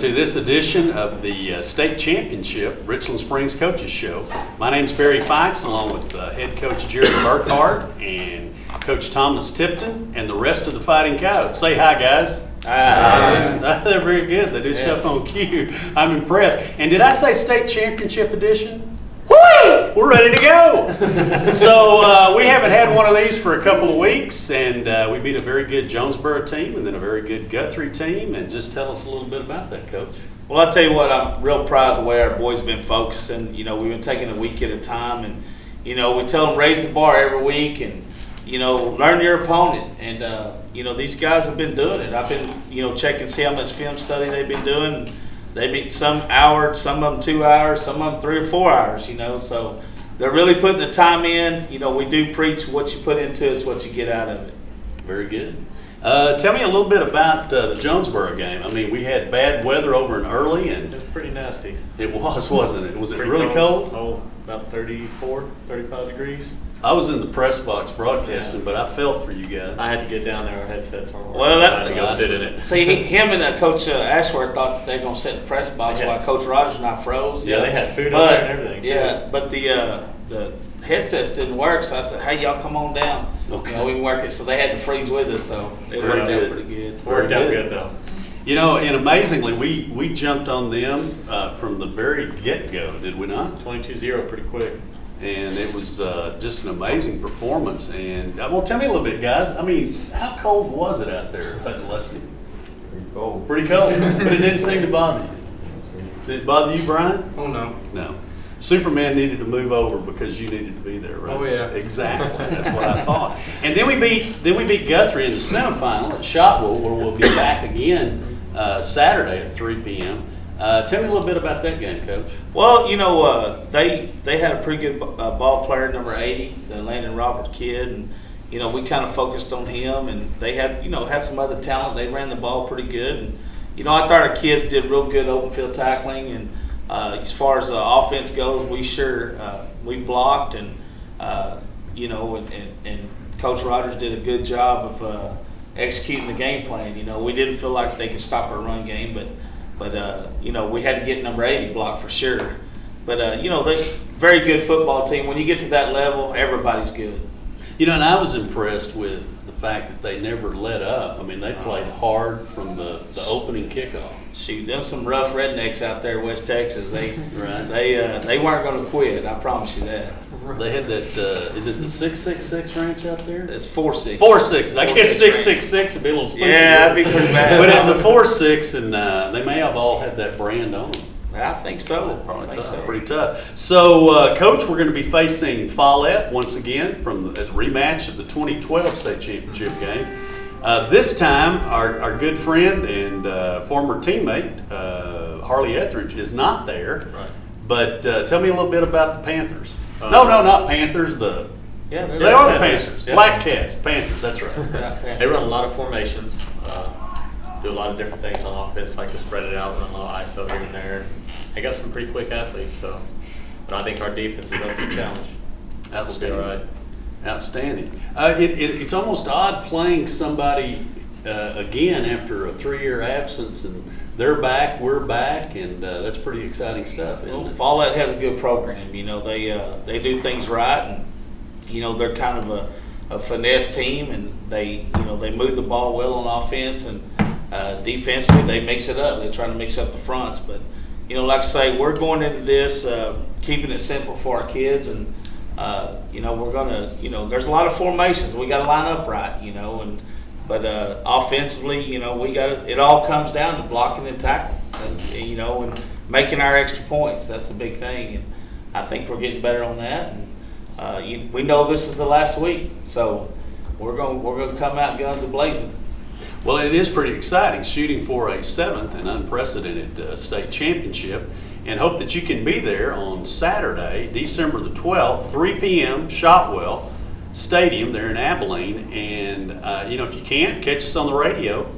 to this edition of the State Championship Richland Springs Coaches Show. My name is Barry Fikes, along with head coach Jerry Burkhart and Coach Thomas Tipton and the rest of the Fighting Coyotes. Say hi, guys. Hi. They're very good. They do stuff on cue. I'm impressed. And did I say State Championship edition? Whee! We're ready to go. So we haven't had one of these for a couple of weeks, and we beat a very good Jonesboro team and then a very good Guthrie team. And just tell us a little bit about that, Coach. Well, I'll tell you what, I'm real proud of the way our boys have been focusing. You know, we've been taking a week at a time, and, you know, we tell them raise the bar every week and, you know, learn your opponent. And, you know, these guys have been doing it. I've been, you know, checking, see how much film study they've been doing. They beat some hour, some of them 2 hours, some of them 3 or 4 hours, you know. So they're really putting the time in. You know, we do preach what you put into it is what you get out of it. Very good. Tell me a little bit about the Jonesboro game. I mean, we had bad weather over in Early, and it was pretty nasty. It was, wasn't it? Was it pretty really cold? Oh, about 34, 35 degrees. I was in the press box broadcasting, but I felt for you guys. I had to get down there. Our headsets weren't working. Well, I had to go sit in it. See, him and Coach Ashworth thought that they were going to sit in the press box while Coach Rogers and I froze. Yeah, they had food up there and everything. Yeah, but the headsets didn't work, so I said, hey, y'all come on down. Okay. You know, we can work it. So they had to freeze with us, so it worked out pretty good. Worked out good, though. You know, and amazingly, we jumped on them from the very get-go, did we not? 22-0 pretty quick. And it was just an amazing performance. And, well, tell me a little bit, guys. I mean, how cold was it out there at Lusty? Pretty cold. Pretty cold, but it didn't seem to bother you. Did it bother you, Brian? Oh, no. No. Superman needed to move over because you needed to be there, right? Oh, yeah. Exactly. That's what I thought. And then we beat Guthrie in the semifinal at Shotwell, where we'll be back again Saturday at 3 p.m. Tell me a little bit about that game, Coach. Well, you know, they had a pretty good ball player, number 80, the Landon Robert kid, and you know we kind of focused on him, and they had some other talent. They ran the ball pretty good, and you know I thought our kids did real good open field tackling, and as far as the offense goes, we blocked, and you know, and Coach Rogers did a good job of executing the game plan. You know, we didn't feel like they could stop our run game, but you know, we had to get number 80 blocked for sure. But, you know, they're a very good football team. When you get to that level, everybody's good. You know, and I was impressed with the fact that they never let up. I mean, they played hard from the opening kickoff. Shoot, there's some rough rednecks out there in West Texas. They weren't going to quit, I promise you that. They had that, is it the 666 ranch out there? It's 4-6. 4-6. I guess 666 would be a little spooky. Yeah, that'd be pretty bad. But it's a 4-6, and they may have all had that brand on them. I think so. Probably tough. Pretty tough. So, Coach, we're going to be facing Follett once again from the rematch of the 2012 state championship game. This time, our good friend and former teammate, Harley Etheridge, is not there. Right. But tell me a little bit about the Panthers. No, not Panthers. They are the Panthers. Yeah. Black Cats, Panthers. That's right. They run a lot of formations, do a lot of different things on offense, like to spread it out, run a little ISO here and there. They got some pretty quick athletes, so. But I think our defense is up to the challenge. Outstanding. We'll be all right. Outstanding. It's almost odd playing somebody again after a 3-year absence, and they're back, we're back, and that's pretty exciting stuff, isn't it? Follett has a good program. You know, they do things right, and you know they're kind of a finesse team, and they move the ball well on offense, and defensively they mix it up. They try to mix up the fronts, but you know, like I say, we're going into this keeping it simple for our kids, and you know we're gonna, you know, there's a lot of formations. We got to line up right, you know, but offensively, you know, it all comes down to blocking and tackling, and, you know, and making our extra points. That's the big thing, and I think we're getting better on that. And we know this is the last week, so we're going to come out guns a-blazing. Well, it is pretty exciting, shooting for a 7th and unprecedented state championship, and hope that you can be there on Saturday, December the 12th, 3 p.m., Shotwell Stadium there in Abilene. And, you know, if you can't, catch us on the radio.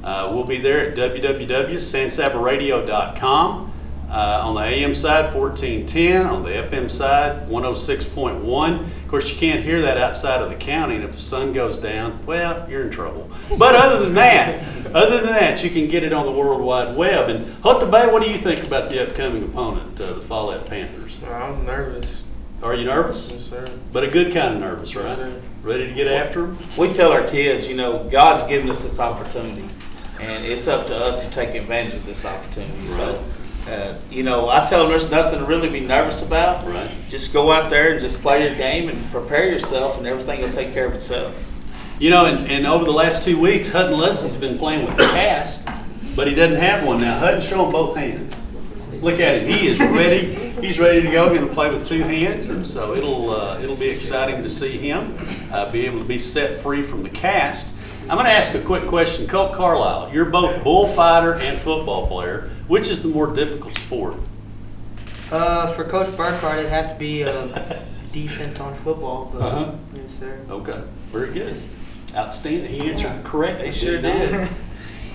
We'll be there at www.sansabaradio.com. On the AM side, 1410. On the FM side, 106.1. Of course, you can't hear that outside of the county, and if the sun goes down, well, you're in trouble. But other than that, you can get it on the World Wide Web. And Hutta Bay, what do you think about the upcoming opponent, the Follett Panthers? I'm nervous. Are you nervous? Yes, sir. But a good kind of nervous, right? Yes, sir. Ready to get after them? We tell our kids, God's given us this opportunity, and it's up to us to take advantage of this opportunity. So, I tell them there's nothing to really be nervous about. Right. Just go out there and just play your game and prepare yourself, and everything will take care of itself. And over the last 2 weeks, Hutton Leslie's been playing with the cast, but he doesn't have one now. Hutton's showing both hands. Look at him. He is ready. He's ready to go. Going to play with two hands, and so it'll be exciting to see him be able to be set free from the cast. I'm going to ask a quick question. Colt Carlisle, you're both bullfighter and football player. Which is the more difficult sport? For Coach Burkhardt, it'd have to be defense on football. But yes, sir. Okay, very good. Outstanding. He answered correctly. They sure did.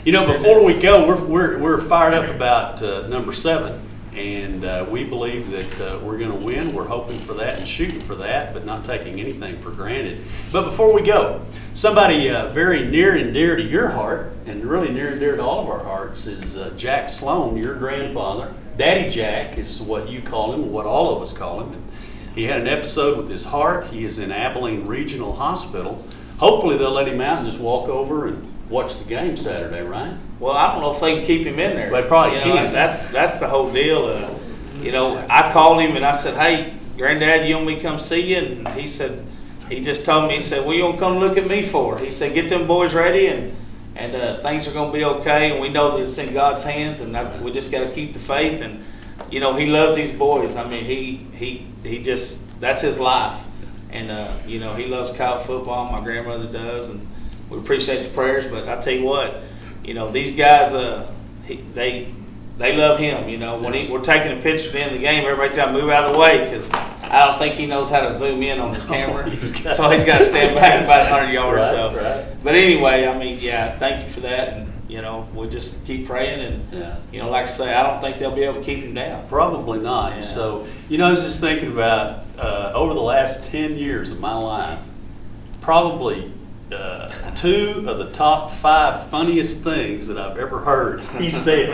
Before we go, we're fired up about number 7, and we believe that we're going to win. We're hoping for that and shooting for that, but not taking anything for granted. But before we go, somebody very near and dear to your heart, and really near and dear to all of our hearts, is Jack Sloan, your grandfather. Daddy Jack is what you call him, what all of us call him. And he had an episode with his heart. He is in Abilene Regional Hospital. Hopefully they'll let him out and just walk over and watch the game Saturday, right? Well, I don't know if they can keep him in there. They probably can't. That's the whole deal. I called him and I said, "Hey, Granddad, you want me to come see you?" And he said, he just told me, he said, "What you gonna come look at me for?" He said, "Get them boys ready and things are gonna be okay. And we know that it's in God's hands, and we just got to keep the faith." And he loves these boys. I mean, he just, that's his life. And he loves Kyle football. My grandmother does, and we appreciate the prayers. But I tell you what, these guys, they love him. When we're taking a picture at the end of the game, everybody's got to move out of the way because I don't think he knows how to zoom in on his camera. So he's got to stand back about 100 yards. Right. But anyway, thank you for that. And we'll just keep praying. And like I say, I don't think they'll be able to keep him down. Probably not. Yeah. So, I was just thinking about over the last 10 years of my life, probably 2 of the top 5 funniest things that I've ever heard he said.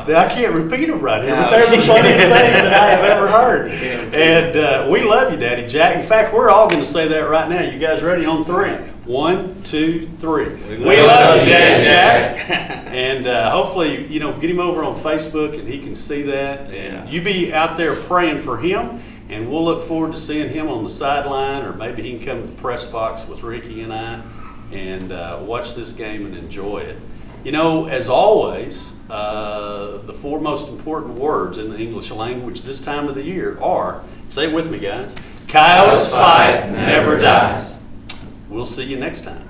I can't repeat them right here, but they're the funniest things that I have ever heard. And we love you, Daddy Jack. In fact, we're all going to say that right now. You guys ready? On 3. 1, 2, 3. We love you, Daddy Jack. And hopefully, get him over on Facebook and he can see that. And you be out there praying for him. And we'll look forward to seeing him on the sideline, or maybe he can come to the press box with Ricky and I and watch this game and enjoy it. As always, the 4 most important words in the English language this time of the year are, say it with me, guys, Kiowa's fight never dies. We'll see you next time.